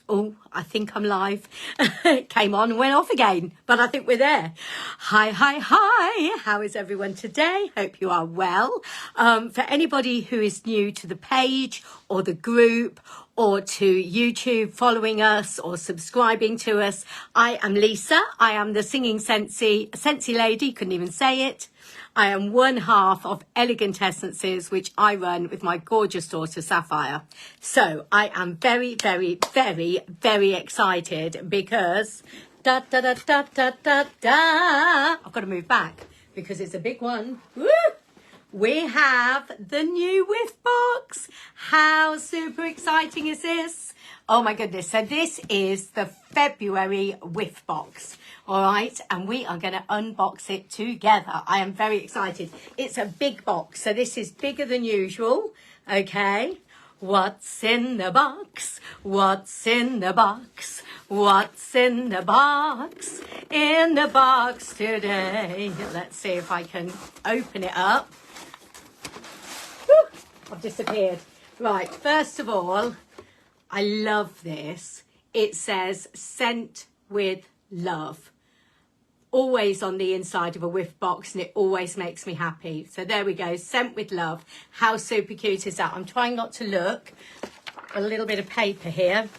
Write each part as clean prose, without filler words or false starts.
Oh, I think I'm live. It came on and went off again, but I think we're there. Hi, hi, hi. How is everyone today? Hope you are well. For anybody who is new to the page or the group or to YouTube, following us or subscribing to us, I am Lisa. I am the singing Scentsy lady, couldn't even say it. I am one half of Elegant Essences, which I run with my gorgeous daughter, Sapphire. So I am very, very, very, very excited because I've got to move back because it's a big one. Woo! We have the new Whiff box. How super exciting is this? Oh my goodness. So this is the February Whiff box. All right. And we are going to unbox it together. I am very excited. It's a big box. So this is bigger than usual. Okay. What's in the box? What's in the box? What's in the box? In the box today. Let's see if I can open it up. Woo, I've disappeared. Right, first of all, I love this. It says scent with love. Always on the inside of a Whiff box, and it always makes me happy. So there we go, scent with love. How super cute is that? I'm trying not to look. A little bit of paper here.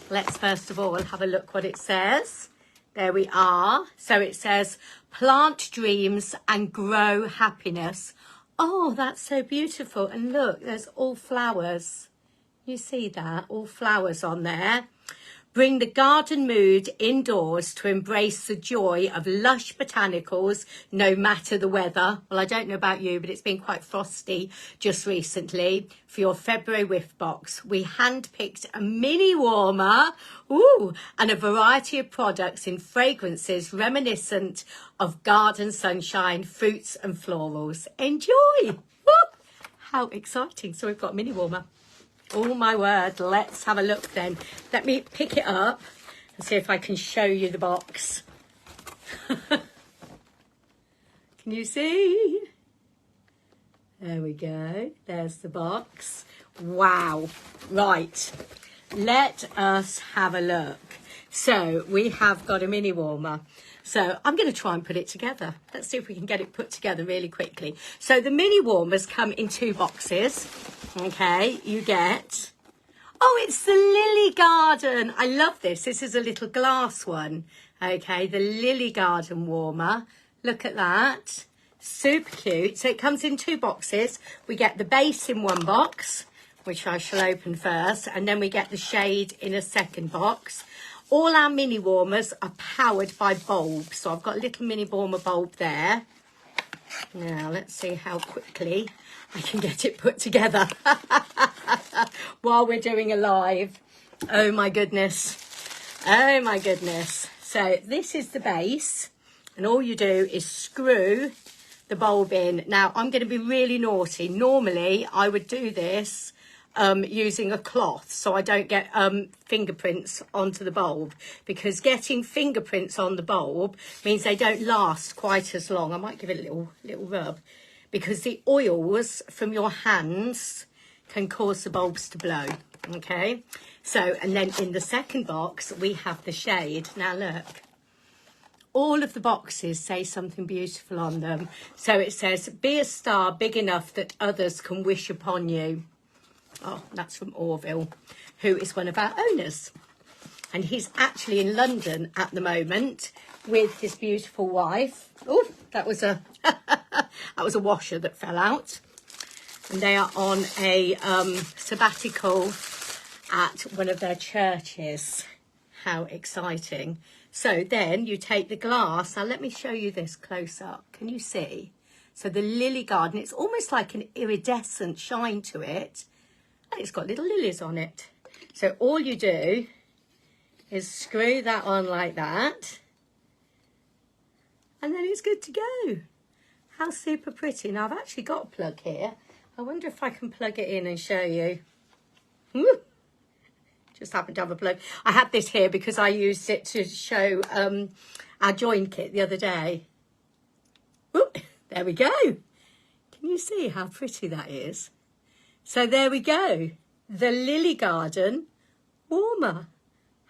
Let's first of all have a look what it says. There we are. So it says plant dreams and grow happiness. Oh, that's so beautiful. And look, there's all flowers. You see that? All flowers on there. Bring the garden mood indoors to embrace the joy of lush botanicals, no matter the weather. Well, I don't know about you, but it's been quite frosty just recently. For your February Whiff box, we handpicked a mini warmer, and a variety of products in fragrances reminiscent of garden sunshine, fruits and florals. Enjoy! Woo! How exciting. So we've got a mini warmer. Oh my word, let's have a look then. Let me pick it up and see if I can show you the box. Can you see? There we go. There's the box. Wow. Right. Let us have a look. So we have got a mini warmer. So I'm going to try and put it together. Let's see if we can get it put together really quickly. So the mini warmers come in 2 boxes. Okay, you get... Oh, it's the lily garden. I love this. This is a little glass one. Okay, the lily garden warmer. Look at that. Super cute. So it comes in 2 boxes. We get the base in 1 box, which I shall open first. And then we get the shade in a second box. All our mini warmers are powered by bulbs. So I've got a little mini warmer bulb there. Now, let's see how quickly I can get it put together while we're doing a live. Oh, my goodness. Oh, my goodness. So this is the base. And all you do is screw the bulb in. Now, I'm going to be really naughty. Normally, I would do this using a cloth so I don't get fingerprints onto the bulb, because getting fingerprints on the bulb means they don't last quite as long. I might give it a little rub, because the oils from your hands can cause the bulbs to blow. Okay, so and then in the second box we have the shade. Now look, all of the boxes say something beautiful on them. So it says, be a star big enough that others can wish upon you. Oh, that's from Orville, who is one of our owners. And he's actually in London at the moment with his beautiful wife. Oh, that was a that was a washer that fell out. And they are on a sabbatical at one of their churches. How exciting. So then you take the glass. Now let me show you this close up. Can you see? So the lily garden, it's almost like an iridescent shine to it. And it's got little lilies on it. So all you do is screw that on like that. And then it's good to go. How super pretty. Now I've actually got a plug here. I wonder if I can plug it in and show you. Woo! Just happen to have a plug. I had this here because I used it to show our join kit the other day. Woo! There we go. Can you see how pretty that is? So there we go, the lily garden warmer.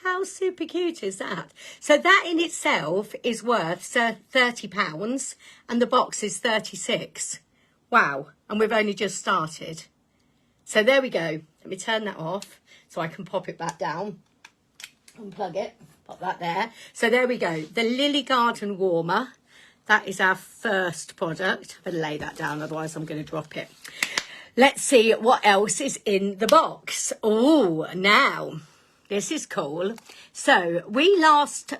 How super cute is that? So that in itself is worth £30 and the box is 36. Wow. And we've only just started. So there we go. Let me turn that off so I can pop it back down. Unplug it. Pop that there. So there we go. The Lily Garden Warmer. That is our first product. I better lay that down, otherwise I'm going to drop it. Let's see what else is in the box. Oh, now, this is cool. So we last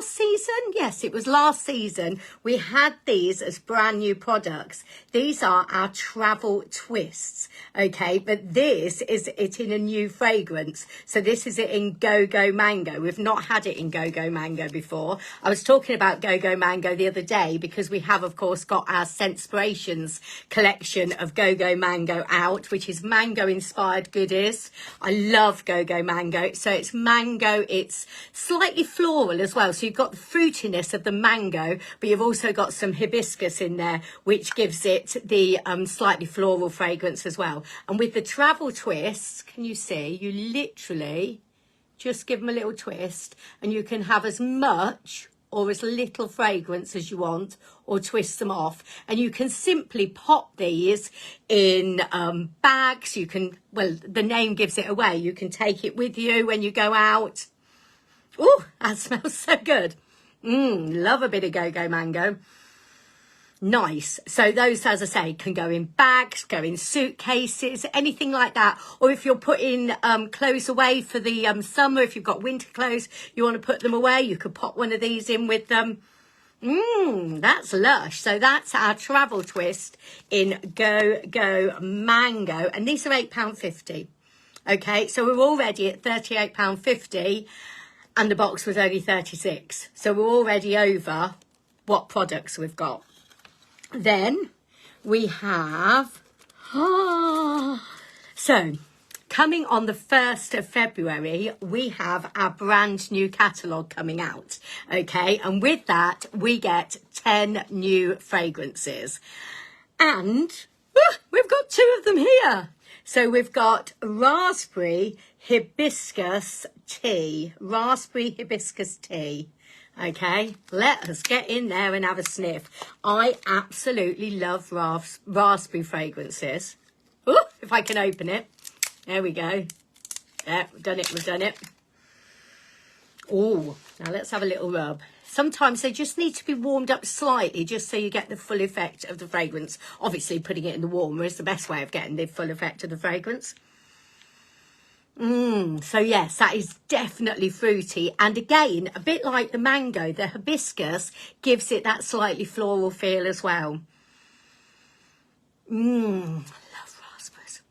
season, yes, it was last season, we had these as brand new products. These are our travel twists, okay, but this is it in a new fragrance. So this is it in Go-Go Mango. We've not had it in Go-Go Mango before. I was talking about Go-Go Mango the other day because we have, of course, got our Scentspirations collection of Go-Go Mango out, which is mango inspired goodies. I love Go-Go Mango. So it's mango, it's slightly floral as well. So you've got the fruitiness of the mango, but you've also got some hibiscus in there, which gives it the slightly floral fragrance as well. And with the travel twists, can you see, you literally just give them a little twist and you can have as much or as little fragrance as you want, or twist them off. And you can simply pop these in bags. You can, well, the name gives it away. You can take it with you when you go out. Oh, that smells so good. Love a bit of Go-Go Mango. Nice. So those, as I say, can go in bags, go in suitcases, anything like that. Or if you're putting clothes away for the summer, if you've got winter clothes, you want to put them away, you could pop one of these in with them. That's lush. So that's our travel twist in Go-Go Mango. And these are £8.50. Okay, so we're already at £38.50 and the box was only 36. So we're already over what products we've got. Then we have, so coming on the 1st of February, we have our brand new catalogue coming out, okay? And with that, we get 10 new fragrances. And we've got 2 of them here. So we've got raspberry hibiscus tea, Okay, let us get in there and have a sniff. I absolutely love raspberry fragrances. Oh, if I can open it. There we go. Yeah, we've done it. Oh, now let's have a little rub. Sometimes they just need to be warmed up slightly just so you get the full effect of the fragrance. Obviously, putting it in the warmer is the best way of getting the full effect of the fragrance. So yes, that is definitely fruity. And again, a bit like the mango, the hibiscus gives it that slightly floral feel as well. I love raspberries.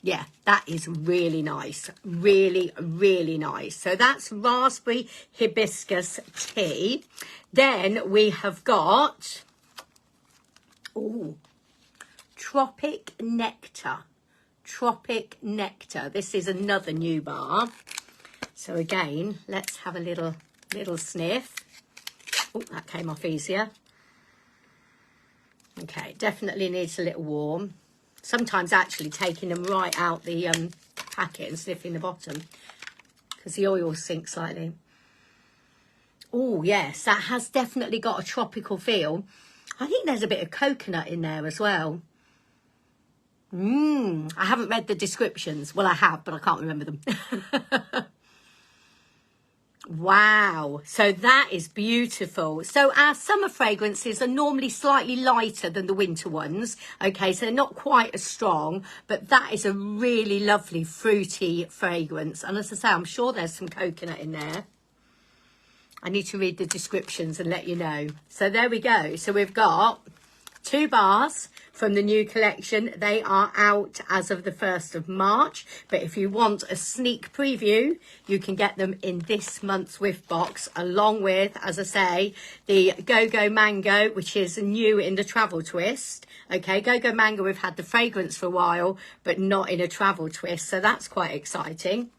Yeah, that is really nice. Really, really nice. So that's raspberry hibiscus tea. Then we have got, Tropic Nectar. Tropic Nectar. This is another new bar. So again, let's have a little sniff. Oh, that came off easier. Okay, definitely needs a little warm. Sometimes actually taking them right out the packet and sniffing the bottom because the oil sinks slightly. Oh yes, that has definitely got a tropical feel. I think there's a bit of coconut in there as well. I haven't read the descriptions. Well, I have, but I can't remember them. Wow. So that is beautiful. So our summer fragrances are normally slightly lighter than the winter ones. Okay, so they're not quite as strong, but that is a really lovely fruity fragrance. And as I say, I'm sure there's some coconut in there. I need to read the descriptions and let you know. So there we go. So we've got 2 bars from the new collection. They are out as of the 1st of March. But if you want a sneak preview, you can get them in this month's Whiff box, along with, as I say, the Go-Go Mango, which is new in the travel twist. Okay, Go-Go Mango, we've had the fragrance for a while, but not in a travel twist. So that's quite exciting.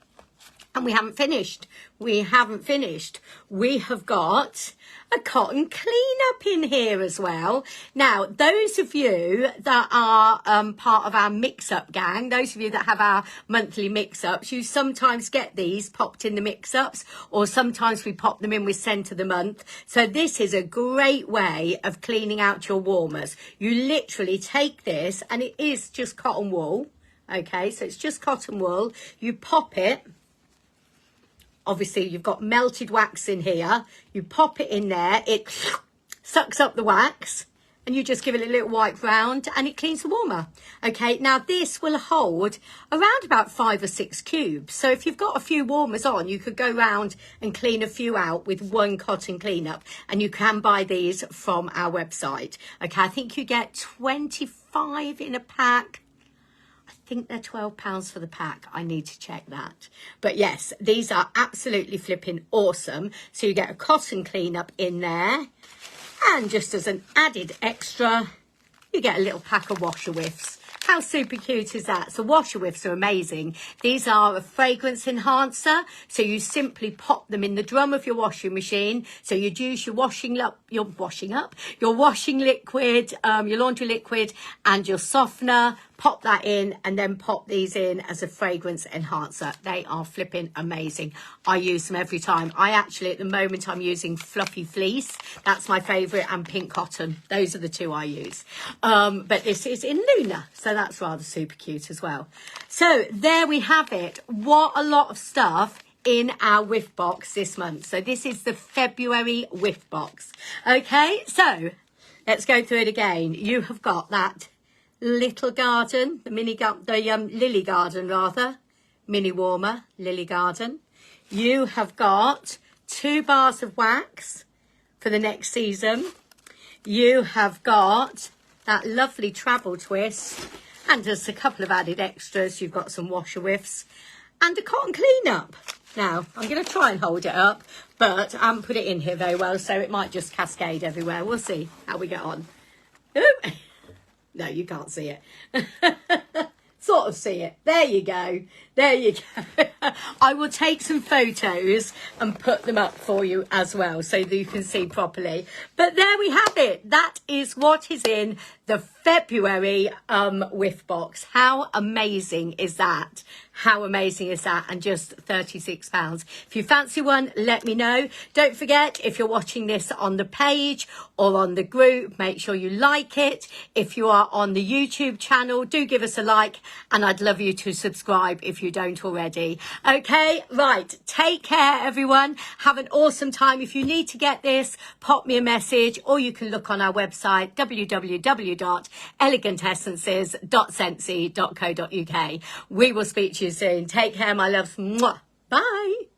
And we haven't finished. We haven't finished. We have got a cotton cleanup in here as well. Now, those of you that are part of our mix-up gang, those of you that have our monthly mix-ups, you sometimes get these popped in the mix-ups, or sometimes we pop them in with scent of the month. So this is a great way of cleaning out your warmers. You literally take this, and it is just cotton wool. Okay, so it's just cotton wool. You pop it. Obviously, you've got melted wax in here. You pop it in there. It sucks up the wax. And you just give it a little wipe round and it cleans the warmer. Okay, now this will hold around about 5 or 6 cubes. So if you've got a few warmers on, you could go round and clean a few out with one cotton cleanup. And you can buy these from our website. Okay, I think you get 25 in a pack. I think they're £12 for the pack. I need to check that. But yes, these are absolutely flipping awesome. So you get a cotton cleanup in there. And just as an added extra, you get a little pack of Washer Whiffs. How super cute is that? So Washer Whiffs are amazing. These are a fragrance enhancer. So you simply pop them in the drum of your washing machine. So you'd use your washing liquid, your laundry liquid and your softener. Pop that in and then pop these in as a fragrance enhancer. They are flipping amazing. I use them every time. I actually, at the moment, I'm using Fluffy Fleece. That's my favourite, and Pink Cotton. Those are the two I use. But this is in Luna, so that's rather super cute as well. So there we have it. What a lot of stuff in our Whiff box this month. So this is the February Whiff box. Okay, so let's go through it again. You have got that little garden, the lily garden rather, mini warmer, lily garden. You have got 2 bars of wax for the next season. You have got that lovely travel twist, and just a couple of added extras. You've got some Washer Whiffs and a cotton cleanup. Now, I'm going to try and hold it up, but I haven't put it in here very well, so it might just cascade everywhere. We'll see how we get on. Ooh. No, you can't see it. Sort of see it. There you go. There you go. I will take some photos and put them up for you as well so that you can see properly. But there we have it. That is what is in the February Whiff box. How amazing is that? How amazing is that? And just £36. If you fancy one, let me know. Don't forget, if you're watching this on the page or on the group, make sure you like it. If you are on the YouTube channel, do give us a like, and I'd love you to subscribe if you don't already. Okay, right. Take care, everyone. Have an awesome time. If you need to get this, pop me a message, or you can look on our website, www.elegantessences.scentsy.co.uk. We will speak to you soon. Take care, my loves. Mwah. Bye.